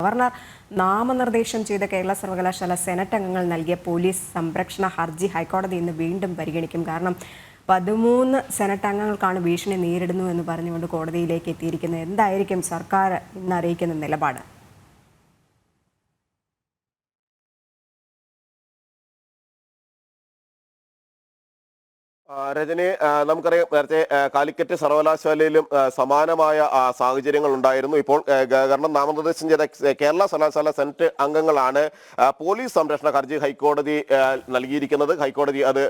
Governor നാമനിർദ്ദേശം ചെയ്ത കേരള സർവകലാശാല സെനറ്റ് അംഗങ്ങൾ നൽകിയ പോലീസ് സംരക്ഷണ ഹർജി ഹൈക്കോടതി ഇന്ന് വീണ്ടും പരിഗണിക്കും. കാരണം 13 സെനറ്റ് അംഗങ്ങൾക്കാണ് ഭീഷണി നേരിടുന്നു എന്ന് പറഞ്ഞുകൊണ്ട് കോടതിയിലേക്ക് എത്തിയിരിക്കുന്നത്. എന്തായിരിക്കും സർക്കാർ ഇന്ന് അറിയിക്കുന്ന നിലപാട്? രജനി, നമുക്കറിയാം നേരത്തെ കാലിക്കറ്റ് സർവകലാശാലയിലും സമാനമായ സാഹചര്യങ്ങൾ ഉണ്ടായിരുന്നു. ഇപ്പോൾ ഗവർണർ നാമനിർദ്ദേശം ചെയ്ത കേരള സർവകലാശാല സെനറ്റ് അംഗങ്ങളാണ് പോലീസ് സംരക്ഷണ ഹർജി ഹൈക്കോടതി നൽകിയിരിക്കുന്നത്. ഹൈക്കോടതി അത്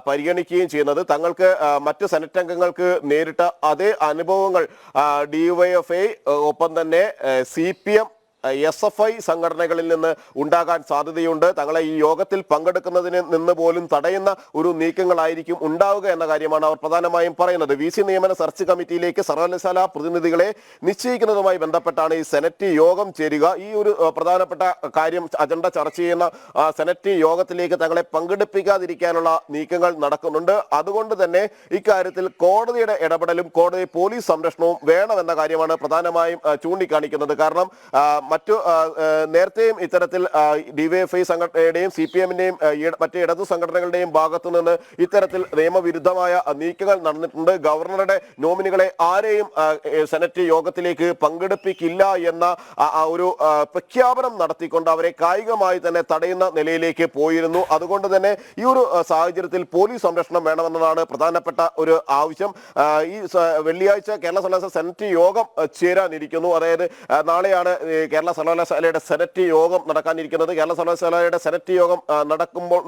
പരിഗണിക്കുകയും ചെയ്യുന്നത് തങ്ങൾക്ക് മറ്റ് സെനറ്റ് അംഗങ്ങൾക്ക് നേരിട്ട അതേ അനുഭവങ്ങൾ DYFI ഒപ്പം തന്നെ CPM SFI സംഘടനകളിൽ നിന്ന് ഉണ്ടാകാൻ സാധ്യതയുണ്ട്. തങ്ങളെ ഈ യോഗത്തിൽ പങ്കെടുക്കുന്നതിന് നിന്ന് പോലും തടയുന്ന ഒരു നീക്കങ്ങളായിരിക്കും ഉണ്ടാവുക എന്ന കാര്യമാണ് അവർ പ്രധാനമായും പറയുന്നത്. VC നിയമന സെർച്ച് കമ്മിറ്റിയിലേക്ക് സർവകലാശാല പ്രതിനിധികളെ നിശ്ചയിക്കുന്നതുമായി ബന്ധപ്പെട്ടാണ് ഈ സെനറ്റ് യോഗം ചേരുക. ഈ ഒരു പ്രധാനപ്പെട്ട കാര്യം അജണ്ട ചർച്ച ചെയ്യുന്ന സെനറ്റ് യോഗത്തിലേക്ക് തങ്ങളെ പങ്കെടുപ്പിക്കാതിരിക്കാനുള്ള നീക്കങ്ങൾ നടക്കുന്നുണ്ട്. അതുകൊണ്ട് തന്നെ ഇക്കാര്യത്തിൽ കോടതിയുടെ ഇടപെടലും കോടതി പോലീസ് സംരക്ഷണവും വേണമെന്ന കാര്യമാണ് പ്രധാനമായും ചൂണ്ടിക്കാണിക്കുന്നത്. കാരണം മറ്റു നേരത്തെയും ഇത്തരത്തിൽ DYFI സംഘടനയുടെയും CPMന്റെയും മറ്റ് ഇടതു സംഘടനകളുടെയും ഭാഗത്തു നിന്ന് ഇത്തരത്തിൽ നിയമവിരുദ്ധമായ നീക്കങ്ങൾ നടന്നിട്ടുണ്ട്. ഗവർണറുടെ നോമിനികളെ ആരെയും സെനറ്റ് യോഗത്തിലേക്ക് പങ്കെടുപ്പിക്കില്ല എന്ന ഒരു പ്രഖ്യാപനം നടത്തിക്കൊണ്ട് അവരെ കായികമായി തന്നെ തടയുന്ന നിലയിലേക്ക് പോയിരുന്നു. അതുകൊണ്ട് തന്നെ ഈ ഒരു സാഹചര്യത്തിൽ പോലീസ് സംരക്ഷണം വേണമെന്നതാണ് പ്രധാനപ്പെട്ട ഒരു ആവശ്യം. ഈ വെള്ളിയാഴ്ച കേരള സർവകലാശാല സെനറ്റ് യോഗം ചേരാനിരിക്കുന്നു. അതായത് നാളെയാണ് കേരള സർവകലാശാലയുടെ സെനറ്റ് യോഗം നടക്കാനിരിക്കുന്നത്. കേരള സർവകലാശാലയുടെ സെനറ്റ് യോഗം നടക്കുമ്പോൾ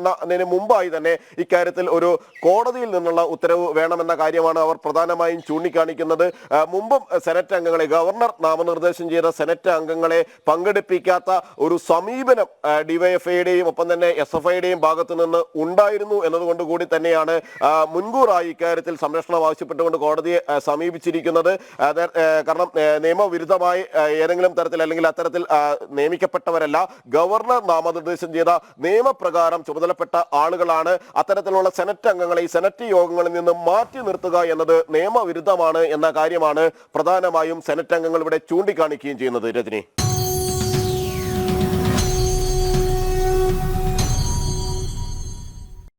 മുമ്പായി തന്നെ ഇക്കാര്യത്തിൽ ഒരു കോടതിയിൽ നിന്നുള്ള ഉത്തരവ് വേണമെന്ന കാര്യമാണ് അവർ പ്രധാനമായും ചൂണ്ടിക്കാണിക്കുന്നത്. മുമ്പും സെനറ്റ് അംഗങ്ങളെ ഗവർണർ നാമനിർദ്ദേശം ചെയ്ത സെനറ്റ് അംഗങ്ങളെ പങ്കെടുപ്പിക്കാത്ത ഒരു സമീപനം DYFIയുടെയും ഒപ്പം തന്നെ SFIയുടെയും ഭാഗത്തു നിന്ന് ഉണ്ടായിരുന്നു എന്നതുകൊണ്ട് കൂടി തന്നെയാണ് മുൻകൂറായി ഇക്കാര്യത്തിൽ സംരക്ഷണം ആവശ്യപ്പെട്ടുകൊണ്ട് കോടതിയെ സമീപിച്ചിരിക്കുന്നത്. കാരണം നിയമവിരുദ്ധമായി ഏതെങ്കിലും തരത്തിൽ അല്ലെങ്കിൽ അത്തരത്തിൽ നിയമിക്കപ്പെട്ടവരല്ല, ഗവർണർ നാമനിർദ്ദേശം ചെയ്ത നിയമപ്രകാരം ചുമതലപ്പെട്ട ആളുകളാണ്. അത്തരത്തിലുള്ള സെനറ്റ് അംഗങ്ങളെ ഈ സെനറ്റ് യോഗങ്ങളിൽ നിന്ന് മാറ്റി നിർത്തുക എന്നത് നിയമവിരുദ്ധമാണ് എന്ന കാര്യമാണ് പ്രധാനമായും സെനറ്റ് അംഗങ്ങൾ ഇവിടെ ചൂണ്ടിക്കാണിക്കുകയും ചെയ്യുന്നത്. രജനി.